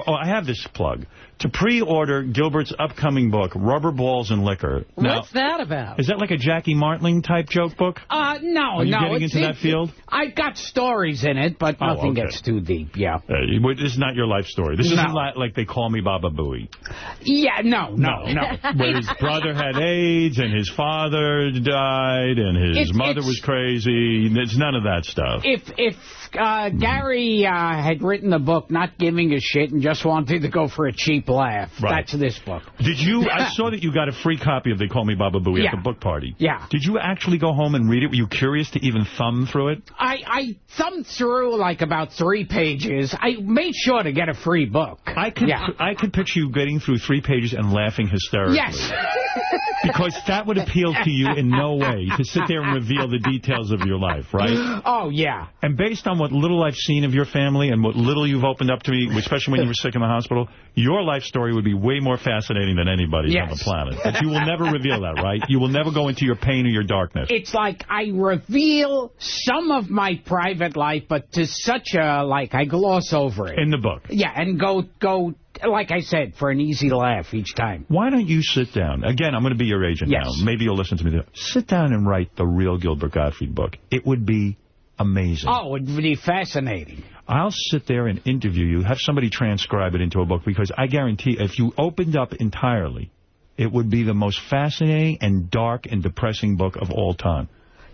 I have this plug. To pre-order Gilbert's upcoming book, Rubber Balls and Liquor. Now, what's that about? Is that like a Jackie Martling type joke book? No. Are you getting into that field? I've got stories in it, but nothing gets too deep, yeah. This is not your life story. This isn't like They Call Me Baba Booey. Yeah, no. Where his brother had AIDS, and his father died, and his mother was crazy. It's none of that stuff. If Gary had written the book not giving a shit and just wanted to go for a cheap laugh, that's this book. Did you? I saw that you got a free copy of They Call Me Baba Booey at the book party. Yeah. Did you actually go home and read it? Were you curious to even thumb through it? I thumbed through like about 3 pages. I made sure to get a free book. I could picture you getting through 3 pages and laughing hysterically. Yes. Because that would appeal to you in no way, to sit there and reveal the details of your life, right? Oh, yeah. And based on what little I've seen of your family and what little you've opened up to me, especially when you were sick in the hospital, your life story would be way more fascinating than anybody's on the planet. But you will never reveal that, right? You will never go into your pain or your darkness. It's like I reveal some of my private life, but to such a, I gloss over it. In the book. Yeah, and go, like I said, for an easy laugh each time. Why don't you sit down? Again, I'm going to be your agent now. Maybe you'll listen to me. Sit down and write the real Gilbert Gottfried book. It would be amazing. Oh, it would be fascinating. I'll sit there and interview you, have somebody transcribe it into a book, because I guarantee if you opened up entirely, it would be the most fascinating and dark and depressing book of all time.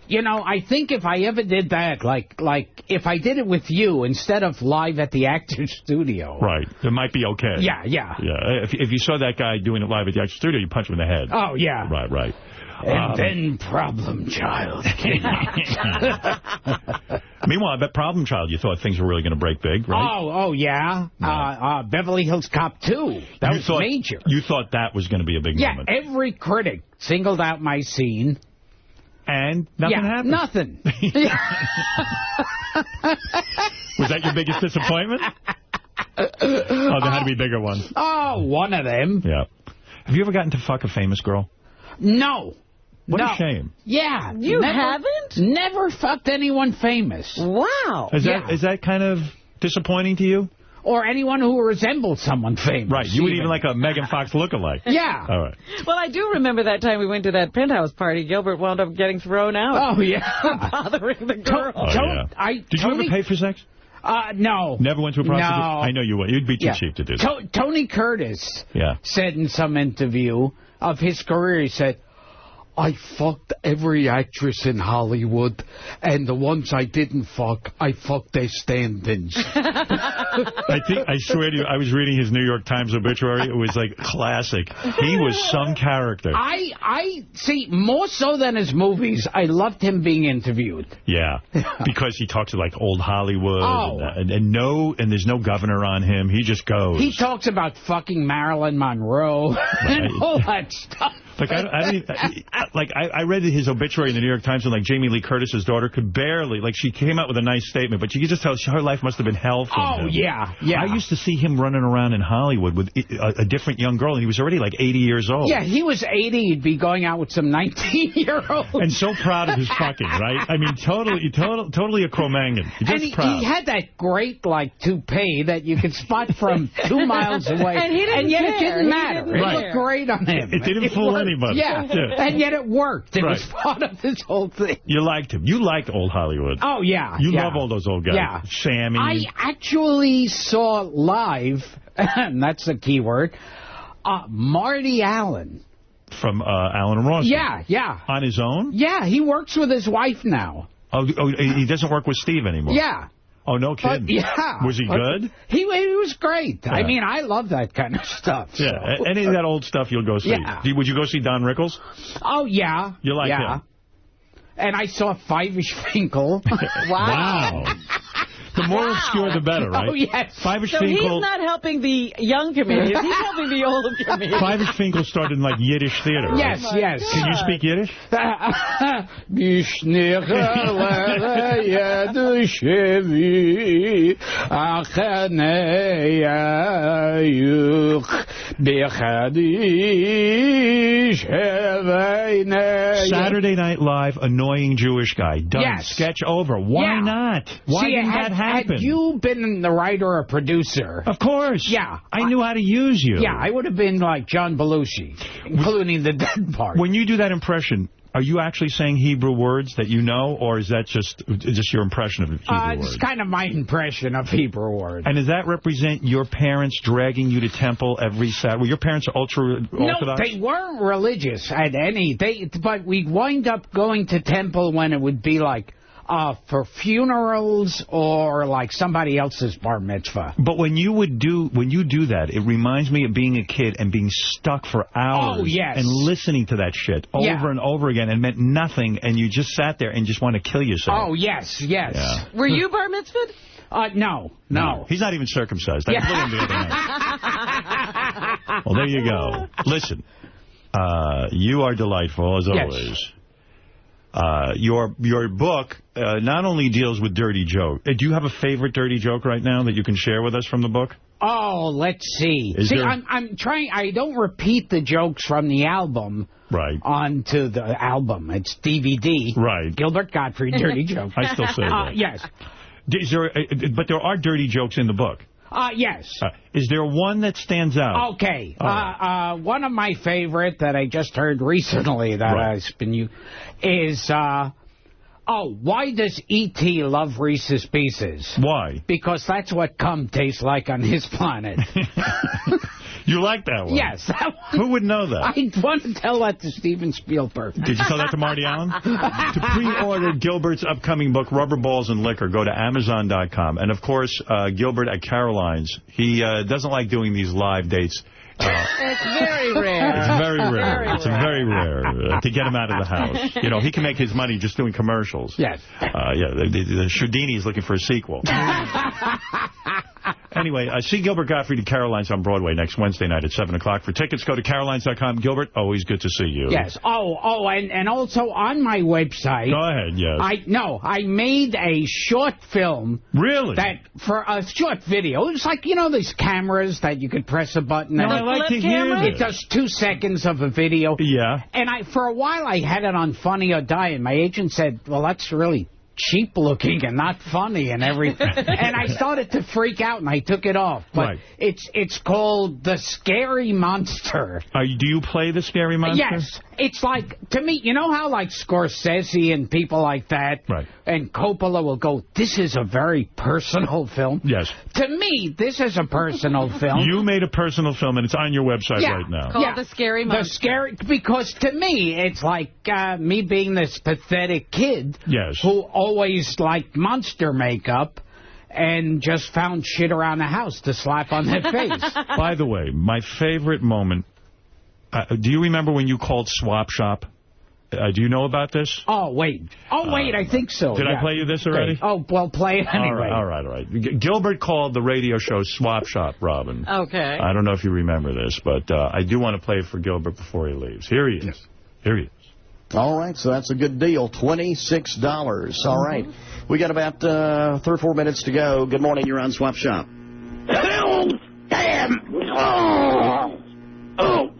You know, I think if I ever did that, like if I did it with you instead of live at the Actors Studio. Right. It might be okay. Yeah. If you saw that guy doing it live at the Actors Studio, you punch him in the head. Oh, yeah. Right. And then Problem Child came out. Meanwhile, I bet Problem Child, you thought things were really going to break big, right? Oh yeah. Beverly Hills Cop 2. That was major. You thought that was going to be a big moment. Yeah, every critic singled out my scene. And nothing happened. Nothing. Was that your biggest disappointment? There had to be bigger ones. Oh, one of them. Yeah. Have you ever gotten to fuck a famous girl? No. What a shame. Yeah. You haven't? Never fucked anyone famous. Wow. Is that kind of disappointing to you? Or anyone who resembles someone famous. Right. You would even like a Megan Fox lookalike. Yeah. All right. Well, I do remember that time we went to that penthouse party. Gilbert wound up getting thrown out. Oh, yeah. For bothering the girl. Did you ever pay for sex? No. Never went to a prostitute? No. I know you would. You'd be too cheap to do that. Tony Curtis said in some interview of his career, he said, I fucked every actress in Hollywood, and the ones I didn't fuck, I fucked their stand-ins. I swear to you, I was reading his New York Times obituary. It was like classic. He was some character. I see, more so than his movies, I loved him being interviewed. Yeah, because he talks like old Hollywood, and there's no governor on him. He just goes. He talks about fucking Marilyn Monroe and all that stuff. Like I read his obituary in the New York Times, and like Jamie Lee Curtis's daughter could barely, like she came out with a nice statement, but you could just tell her life must have been hell for him. Yeah. I used to see him running around in Hollywood with a different young girl, and he was already like 80 years old. Yeah, he was 80. He'd be going out with some 19-year-olds. And so proud of his fucking, right? I mean, totally a Cro-Magnon. Just proud. He had that great, like, toupee that you could spot from 2 miles away. And yet it didn't matter. It looked great on him. It didn't fool anybody. Yeah, and yet it worked. It was part of this whole thing. You liked him. You liked old Hollywood. Oh, yeah. You love all those old guys. Yeah. Sammy. I actually saw live, and that's the key word, Marty Allen. From Allen and Ross. Yeah. On his own? Yeah, he works with his wife now. Oh, he doesn't work with Steve anymore? Yeah. Oh, no kidding. Was he good? He was great. Yeah. I mean, I love that kind of stuff. Yeah, so. Any of that old stuff you'll go see. Yeah. Would you go see Don Rickles? Oh, yeah. You like him? And I saw Five-ish Finkel. Wow. The more obscure, the better, right? Oh, yes. Five-ish so Finkel, he's not helping the young comedians. He's helping the old comedians. Five-ish Finkel started in, like, Yiddish theater, right? Yes. Can you speak Yiddish? Saturday Night Live, annoying Jewish guy. Done. Sketch over. Why not? Why didn't that happen? Had you been the writer or producer... Of course. Yeah. I knew how to use you. Yeah, I would have been like John Belushi, including the dead part. When you do that impression, are you actually saying Hebrew words that you know, or is that just your impression of Hebrew words? It's kind of my impression of Hebrew words. And does that represent your parents dragging you to temple every Saturday? Were your parents ultra-Orthodox? No, they weren't religious at any. But we wind up going to temple when it would be like... for funerals or like somebody else's bar mitzvah. But when you do that, it reminds me of being a kid and being stuck for hours and listening to that shit over and over again and meant nothing, and you just sat there and just want to kill yourself. Oh, yes. Yeah. Were you bar mitzvahed? No. He's not even circumcised. I blew him the other night. Well, there you go. Listen, you are delightful, as always. Your book not only deals with dirty joke. Do you have a favorite dirty joke right now that you can share with us from the book? Oh, let's see. I'm trying. I don't repeat the jokes from the album. Right. Onto the album. It's DVD. Right. Gilbert Gottfried, dirty joke. I still say that. Yes. But there are dirty jokes in the book. Yes. Is there one that stands out? Okay. One of my favorite that I just heard recently that has been is, why does E.T. love Reese's Pieces? Why? Because that's what cum tastes like on his planet. You like that one? Yes. Who would know that? I want to tell that to Steven Spielberg. Did you tell that to Marty Allen? To pre-order Gilbert's upcoming book, Rubber Balls and Liquor, go to Amazon.com. And, of course, Gilbert at Caroline's. He doesn't like doing these live dates. It's very rare. It's very rare. It's very rare to get him out of the house. You know, he can make his money just doing commercials. Yes. The Shudini is looking for a sequel. Anyway, see Gilbert Gottfried at Caroline's on Broadway next Wednesday night at 7 o'clock. For tickets, go to Carolines.com. Gilbert, always good to see you. Yes. And also on my website. Go ahead, yes. I made a short film. Really? For a short video. It's like, these cameras that you could press a button. I like to hear this. It does 2 seconds of a video. Yeah. And for a while I had it on Funny or Die, and my agent said, well, that's really cheap looking and not funny and everything. And I started to freak out and I took it off. But it's called The Scary Monster. Do you play The Scary Monster? Yes. It's like, to me, you know how like Scorsese and people like that, right, and Coppola will go, this is a very personal film? Yes. To me, this is a personal film. You made a personal film, and it's on your website right now. Called The Scary Monster. Because to me, it's like me being this pathetic kid who always liked monster makeup and just found shit around the house to slap on their face. By the way, my favorite moment, do you remember when you called Swap Shop? Do you know about this? Oh, wait. I think so. Did I play you this already? Okay. Oh, well, play it anyway. All right. Gilbert called the radio show Swap Shop, Robin. Okay. I don't know if you remember this, but I do want to play it for Gilbert before he leaves. Here he is. Yes. Here he is. All right, so that's a good deal, $26. All right. We got about 3 or 4 minutes to go. Good morning, you're on Swap Shop. Oh, damn! Oh! Oh!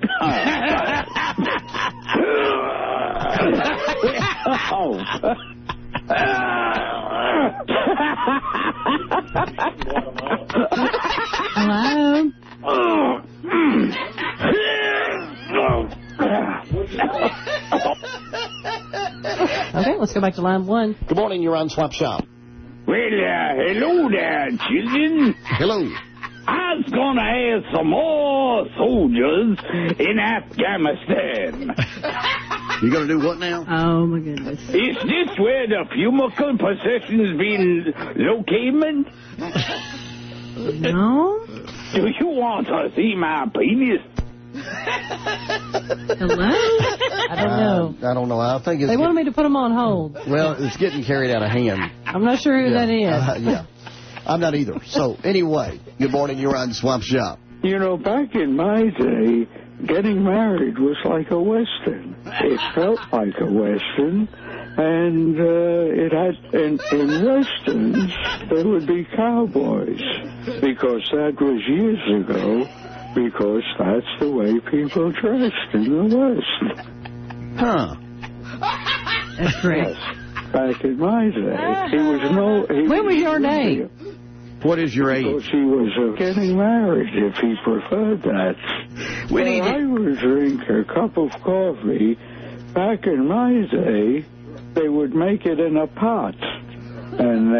Hello? Okay, let's go back to line 1. Good morning, you're on Swap Shop. Well, hello there, children. Hello. I was going to have some more soldiers in Afghanistan. You going to do what now? Oh, my goodness. Is this where the fumicle possession's been located? No. Do you want to see my penis? Hello? I don't know. I don't know. I think it's... They wanted me to put them on hold. Well, it's getting carried out of hand. I'm not sure who that is. Yeah. I'm not either. So, anyway, good morning. You're on Swap Shop. You know, back in my day, getting married was like a Western. It felt like a Western. And in Westerns, there would be cowboys. Because that was years ago. Because that's the way people dressed in the West. Huh. That's great. Yes. Back in my day, when was your day? What is your age? Because he was getting married, if he preferred that. I would drink a cup of coffee. Back in my day, they would make it in a pot. And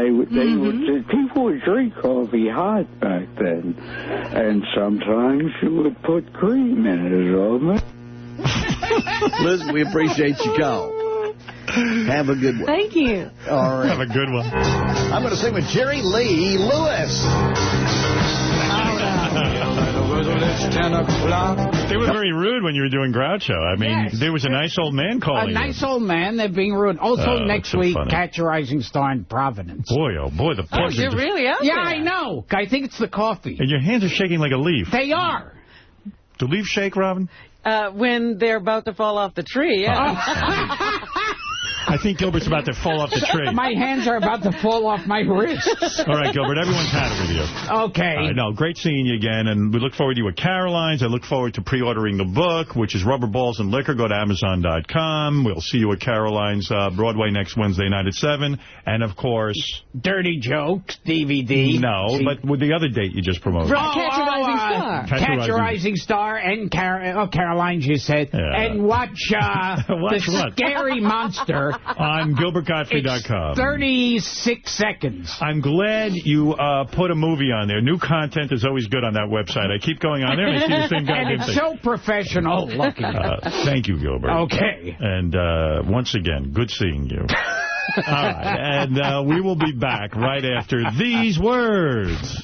people would drink coffee hot back then. And sometimes you would put cream in it, Alma. Listen, we appreciate your call. Have a good one. Thank you. All right. Have a good one. I'm going to sing with Jerry Lee Lewis. They were very rude when you were doing Groucho. I mean, there was a nice old man calling A nice old man. They're being rude. Also, next week, Catch a Rising Star in Providence. Boy, oh boy, the plugs you're really out there. there. I know. I think it's the coffee. And your hands are shaking like a leaf. They are. Do leaves shake, Robin? When they're about to fall off the tree, yeah. I think Gilbert's about to fall off the tree. My hands are about to fall off my wrists. All right, Gilbert, everyone's had it with you. Okay. No, great seeing you again, and we look forward to you at Caroline's. I look forward to pre-ordering the book, which is Rubber Balls and Liquor. Go to Amazon.com. We'll see you at Caroline's Broadway next Wednesday night at 7. And, of course... Dirty Jokes, DVD. No, but with the other date you just promoted. Catch a Rising Star. Catch a Rising Star and Caroline's, you said. Yeah. And watch, the Scary Monster... on GilbertGottfried.com. 36 seconds. I'm glad you put a movie on there. New content is always good on that website. I keep going on there and I see the same goddamn thing. And it's so professional looking. Thank you, Gilbert. Okay. And once again, good seeing you. All right. And we will be back right after these words.